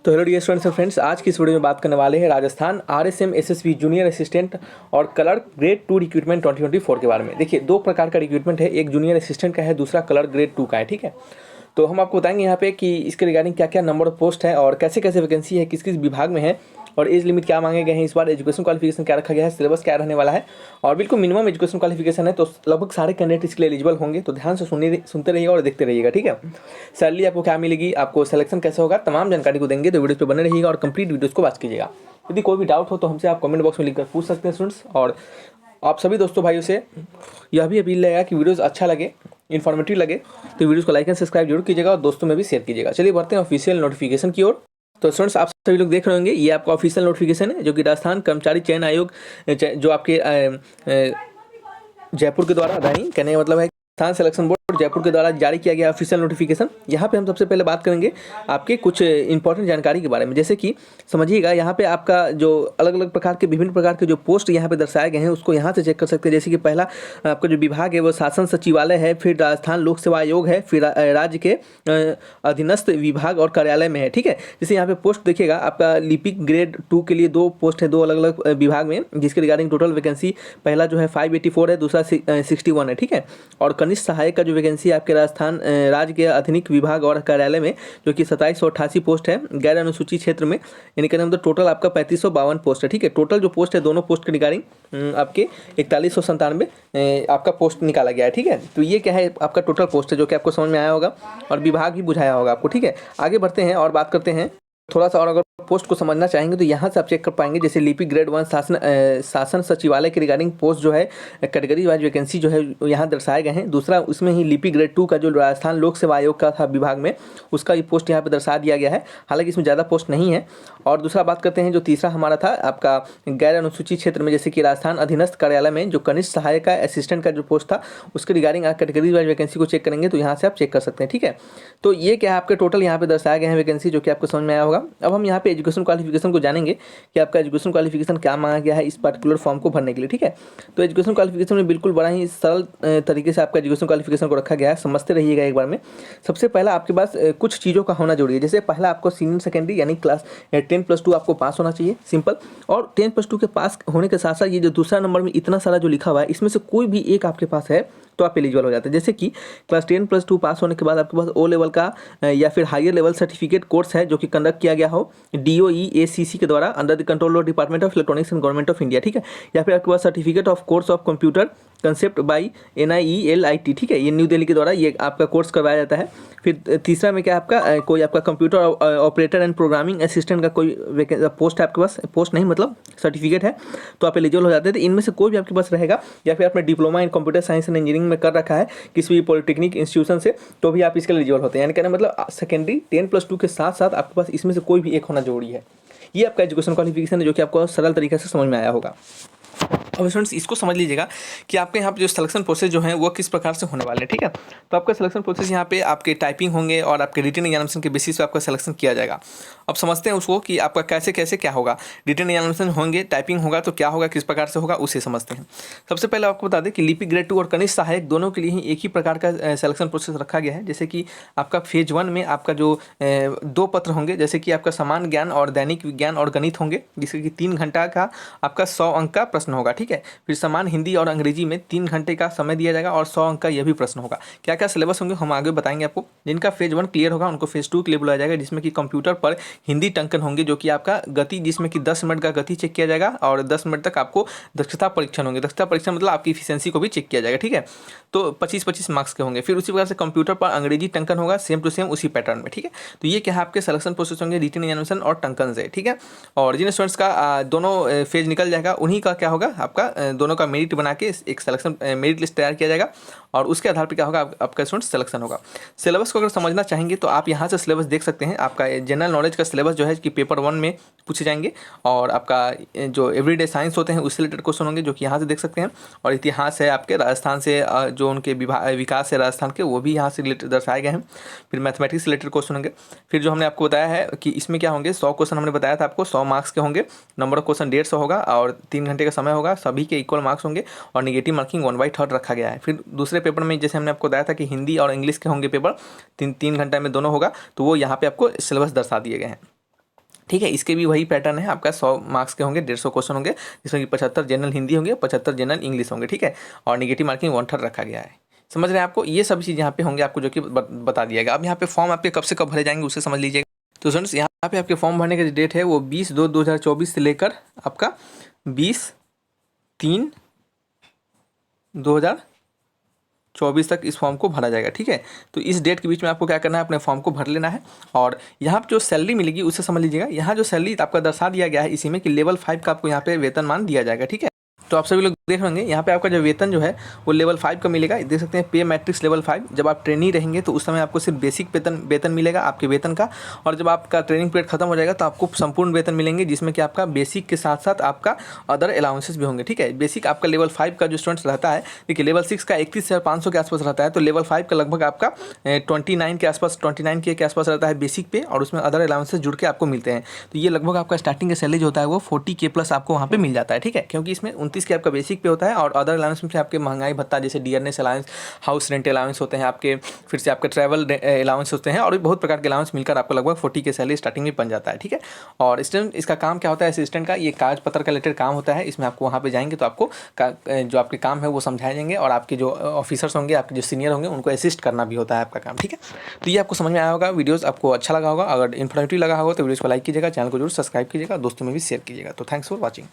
तो hello dear students and friends, आज की इस वीडियो में बात करने वाले हैं Rajasthan RSM SSB junior assistant और क्लर्क ग्रेड 2 रिक्रूटमेंट 2024 के बारे में। देखिए, दो प्रकार का रिक्रूटमेंट है, एक जूनियर असिस्टेंट का है, दूसरा क्लर्क ग्रेड 2 का है। ठीक है, तो हम आपको बताएंगे यहाँ पे कि इसके रिगार्डिंग क्या क्या नंबर ऑफ पोस्ट है और कैसे कैसे वैकेंसी है, किस किस विभाग में है और एज लिमिट क्या मांगे गए हैं, इस बार एजुकेशन क्वालिफिकेशन क्या रखा गया है, सिलेबस क्या रहने वाला है और बिल्कुल मिनिमम एजुकेशन क्वालिफिकेशन है। तो लगभग सारे कैंडिडेट इसके लिए एलिजिबल होंगे, तो ध्यान से सुनते रहिएगा और देखते रहिएगा। ठीक है, सैलरी आपको क्या मिलेगी, आपको सिलेक्शन कैसे होगा, तमाम जानकारी को देंगे, तो वीडियो पे बने रहिएगा और कंप्लीट वीडियोस को वॉच कीजिएगा। यदि कोई भी डाउट हो तो हमसे आप कमेंट बॉक्स में लिखकर पूछ सकते हैं स्टूडेंट्स। और आप सभी दोस्तों भाइयों से यह भी अपील रहेगा कि वीडियोस अच्छा लगे, इन्फॉर्मेटिव लगे तो वीडियोस को लाइक एंड सब्सक्राइब जरूर कीजिएगा और दोस्तों में भी शेयर कीजिएगा। चलिए बढ़ते हैं ऑफिशियल नोटिफिकेशन की ओर। तो स्टूडेंट्स, आप सभी लोग देख रहे होंगे, ये आपका ऑफिशियल नोटिफिकेशन है जो कि राजस्थान कर्मचारी चयन आयोग जो आपके जयपुर के द्वारा नहीं कहने का मतलब है राजस्थान सिलेक्शन बोर्ड जयपुर के द्वारा जारी किया गया ऑफिशियल नोटिफिकेशन। यहाँ पे हम सबसे पहले बात करेंगे आपके कुछ इंपॉर्टेंट जानकारी के बारे में। जैसे कि समझिएगा, यहाँ पे आपका जो अलग अलग प्रकार के विभिन्न प्रकार के जो पोस्ट यहाँ पे दर्शाए गए हैं उसको यहाँ से चेक कर सकते हैं। जैसे कि पहला आपका जो विभाग है वो शासन सचिवालय है, फिर राजस्थान लोक सेवा आयोग है, फिर राज्य के अधीनस्थ विभाग और कार्यालय में है। ठीक है, जैसे यहाँ पे पोस्ट देखिएगा, आपका लिपिक ग्रेड 2 के लिए दो पोस्ट है, दो अलग अलग विभाग में, जिसके रिगार्डिंग टोटल वैकेंसी पहला जो है 584 है, दूसरा 61 है। ठीक है, और कनिष्ठ सहायक का जो वैकेंसी आपके राजस्थान राज्य के आधुनिक विभाग और कार्यालय में जो कि 2788 पोस्ट है गैर अनुसूचित क्षेत्र में, यानी कहने मतलब टोटल आपका 3552 पोस्ट है। ठीक है, टोटल जो पोस्ट है दोनों पोस्ट के रिगार्डिंग आपके 4197 आपका पोस्ट निकाला गया है। ठीक है, तो ये क्या है, आपका टोटल पोस्ट है जो कि आपको समझ में आया होगा और विभाग भी बुझाया होगा आपको। ठीक है, आगे बढ़ते हैं और बात करते हैं थोड़ा सा और। अगर पोस्ट को समझना चाहेंगे तो यहाँ से आप चेक कर पाएंगे, जैसे लिपिक ग्रेड 1 शासन सचिवालय के रिगार्डिंग पोस्ट जो है कैटेगरी वाइज वैकेंसी जो है यहाँ दर्शाए गए हैं। दूसरा उसमें ही लिपिक ग्रेड 2 का जो राजस्थान लोक सेवा आयोग का था विभाग में, उसका ये पोस्ट यहाँ पे दर्शा दिया गया है, हालांकि इसमें ज़्यादा पोस्ट नहीं है। और दूसरा बात करते हैं जो तीसरा हमारा था आपका गैर अनुसूचित क्षेत्र में, जैसे कि राजस्थान अधीनस्थ कार्यालय में जो कनिष्ठ सहायक का असिस्टेंट का जो पोस्ट था उसके रिगार्डिंग आप कैटेगरी वाइज वैकेंसी को चेक करेंगे तो यहाँ से आप चेक कर सकते हैं। ठीक है, तो ये क्या है, आपके टोटल यहाँ पे दर्शाए गए हैं वैकेंसी जो कि आपको समझ में आया होगा। अब हम यहाँ पे एजुकेशन क्वालिफिकेशन को जानेंगे कि आपका एजुकेशन क्वालिफिकेशन क्या मांगा गया है इस पर्टिकुलर फॉर्म को भरने के लिए। ठीक है, तो एजुकेशन क्वालिफिकेशन में बिल्कुल बड़ा ही सरल तरीके से आपका एजुकेशन क्वालिफिकेशन को रखा गया है, समझते रहिएगा एक बार में। सबसे पहला आपके पास कुछ चीज़ों का होना जरूरी है। जैसे पहला आपको सीनियर सेकेंडरी यानी क्लास 10+2 आपको पास होना चाहिए, सिंपल। और 10+2 के पास होने के साथ साथ ये जो दूसरा नंबर में इतना सारा जो लिखा हुआ है इसमें से कोई भी एक आपके पास है तो आप एलिजिबल हो जाते हैं। जैसे कि क्लास 10+2 पास होने के बाद आपके पास ओ लेवल का या फिर हायर लेवल सर्टिफिकेट कोर्स है जो कि कंडक्ट किया गया हो DOE-ACC के द्वारा under the control of department of electronics and government of India. ठीक है, या फिर आपके पास certificate of course of computer concept by NIELIT। ठीक है, ये न्यू दिल्ली के द्वारा ये आपका कोर्स करवाया जाता है। फिर तीसरा में क्या आपका कोई आपका computer operator and programming assistant का कोई पोस्ट है आपके पास, पोस्ट नहीं मतलब सर्टिफिकेट है, तो आप एलिजिबल हो जाते हैं। तो इनमें से कोई भी आपके पास रहेगा, या फिर आपने diploma in computer science and engineering में कर रखा है किसी भी पॉलिटेक्निक इंस्टीट्यूशन से, तो भी आप इसके लिए एलिजिबल होते हैं। यानी कहना मतलब सेकेंडरी 10+2 के साथ साथ आपके पास इसमें से कोई भी एक होना जरूरी है। ये आपका एजुकेशन क्वालिफिकेशन है जो कि आपको सरल तरीके से समझ में आया होगा। अब स्टूडेंट्स, इसको समझ लीजिएगा कि आपके यहाँ पे जो सिलेक्शन प्रोसेस जो है वो किस प्रकार से होने वाले हैं। ठीक है, तो आपका सिलेक्शन प्रोसेस यहाँ पे आपके टाइपिंग होंगे और आपके रिटन एग्जामिनेशन के बेसिस पे आपका सिलेक्शन किया जाएगा। अब समझते हैं उसको कि आपका कैसे कैसे क्या होगा। रिटन एग्जामिनेशन होंगे, टाइपिंग होगा, तो क्या होगा, किस प्रकार से होगा, उसे समझते हैं। सबसे पहले आपको बता दें कि लिपिक ग्रेड 2 और कनिष्ठ सहायक दोनों के लिए ही एक ही प्रकार का सिलेक्शन प्रोसेस रखा गया है। जैसे कि आपका फेज 1 में आपका जो 2 पत्र होंगे, जैसे कि आपका समान ज्ञान और दैनिक विज्ञान और गणित होंगे, जिसके कि 3 घंटा का आपका 100 अंक का प्रश्न होगा। ठीक है, फिर समान हिंदी और अंग्रेजी में 3 घंटे का समय दिया जाएगा और 100 अंक का यह भी प्रश्न होगा। क्या क्या सिलेबस होंगे हम आगे बताएंगे आपको। जिनका फेज 1 क्लियर होगा उनको फेज 2 के लिए बुलाया जाएगा, जिसमें कि कंप्यूटर पर हिंदी टंकन होंगे जो कि आपका गति, जिसमें कि 10 मिनट का गति चेक किया जाएगा और 10 मिनट तक आपको दक्षता परीक्षण होंगे। दक्षता परीक्षण मतलब आपकी इफिशिएंसी को भी चेक किया जाएगा। ठीक है, तो 25-25 मार्क्स के होंगे। फिर उसी प्रकार से कंप्यूटर पर अंग्रेजी टंकन होगा, सेम टू सेम उसी पैटर्न में। ठीक है, तो ये क्या है, आपके सिलेक्शन प्रोसेस होंगे रिटन एग्जामिनेशन और टंकन से। ठीक है, और जिन स्टूडेंट्स का दोनों फेज निकल जाएगा उन्हीं का क्या होगा, आपका दोनों का मेरिट बना के एक सिलेक्शन मेरिट लिस्ट तैयार किया जाएगा और उसके आधार पर क्या होगा, आपका स्टूडेंट सिलेक्शन होगा। सिलेबस को अगर समझना चाहेंगे तो आप यहाँ से सिलेबस देख सकते हैं। आपका जनरल नॉलेज का सिलेबस जो है कि पेपर 1 में पूछे जाएंगे, और आपका जो एवरीडे साइंस होते हैं उससे रिलेटेड क्वेश्चन होंगे जो कि यहाँ से देख सकते हैं। और इतिहास है आपके राजस्थान से, जो उनके विकास है राजस्थान के, वो भी यहाँ से रिलेटेड दर्शाए गए हैं। फिर मैथमेटिक्स से रिलेटेड क्वेश्चन होंगे। फिर जो हमने आपको बताया है कि इसमें क्या होंगे, 100 क्वेश्चन हमने बताया था आपको, 100 मार्क्स के होंगे। नंबर ऑफ क्वेश्चन 150 होगा और 3 घंटे का समय होगा, सभी के इक्वल मार्क्स होंगे और नेगेटिव मार्किंग 1/3 रखा गया है। फिर दूसरे पेपर में जैसे हमने आपको बताया था कि हिंदी और इंग्लिश के होंगे पेपर, 3 घंटे में दोनों होगा, तो वो यहाँ पे आपको सिलेबस दर्शा दिए गए हैं। ठीक है। इसके भी वही पैटर्न है, आपका 100 मार्क्स के होंगे, 150 क्वेश्चन होंगे, जिसमें कि 75 जनरल हिंदी होंगे, 75 जनरल इंग्लिश होंगे। ठीक है, और नेगेटिव मार्किंग 1/3 रखा गया है। समझ रहे हैं आपको, ये सब चीज़ यहाँ पे होंगे आपको, जो कि बता दिया गया। अब यहाँ पे फॉर्म आपके कब से कब भरे जाएंगे उसे समझ लीजिएगा। तो स्टूडेंट्स यहाँ पे आपके फॉर्म भरने का जो डेट है वो 20/2/2024 से लेकर आपका 20/3/2024 तक इस फॉर्म को भरा जाएगा। ठीक है, तो इस डेट के बीच में आपको क्या करना है, अपने फॉर्म को भर लेना है। और यहाँ पे जो सैलरी मिलेगी उसे समझ लीजिएगा। यहाँ जो सैलरी आपका दर्शा दिया गया है इसी में कि लेवल 5 का आपको यहाँ पे वेतनमान दिया जाएगा। ठीक है, तो आप सभी लोग देख होंगे यहाँ पे आपका जो वेतन जो है वो लेवल 5 का मिलेगा। देख सकते हैं पे मैट्रिक्स लेवल 5। जब आप ट्रेनी रहेंगे तो उस समय आपको सिर्फ बेसिक वेतन मिलेगा आपके वेतन का, और जब आपका ट्रेनिंग पीरियड खत्म हो जाएगा तो आपको संपूर्ण वेतन मिलेंगे, जिसमें कि आपका बेसिक के साथ साथ आपका अदर अलाउंसेस भी होंगे। ठीक है, बेसिक आपका लेवल 5 का जो स्टूडेंट्स रहता है, देखिए लेवल 6 का 31,500 के आसपास रहता है, तो लेवल 5 का लगभग आपका 29 के आसपास, 29 के आसपास रहता है बेसिक पे, और उसमें अदर अलाउंसेस जुड़ के आपको मिलते हैं। तो ये लगभग आपका स्टार्टिंग का सैलरी जो होता है वो 40K प्लस आपको वहाँ पे मिल जाता है। ठीक है, क्योंकि इसमें 29 के आपका बेसिक पे होता है, और अदर अलाउंस में से आपके महंगाई भत्ता जैसे dearness allowance, house rent allowance होते हैं आपके, फिर से आपके ट्रैवल अलाउंस होते हैं, और भी बहुत प्रकार के अलाउंस मिलकर आपको लगभग 40K सैलरी स्टार्टिंग में बन जाता है। ठीक है, और असिस्टेंट, इसका काम क्या होता है, असिस्टेंट का ये कागज पत्र का रिलेटेड काम होता है। इसमें आपको वहाँ पे जाएंगे तो आपको जो आपके काम है वो समझाए जाएंगे, और आपके जो ऑफिसर्स होंगे, आपके जो सीनियर होंगे, उनको असिस्ट करना भी होता है आपका काम। ठीक है, तो ये आपको समझ में आया होगा। वीडियोस आपको अच्छा लगा होगा, अगर इन्फॉर्मेटिव लगा होगा तो वीडियोस को लाइक कीजिएगा, चैनल को जरूर सब्सक्राइब कीजिएगा, दोस्तों में भी शेयर कीजिएगा। तो थैंक्स फॉर वॉचिंग।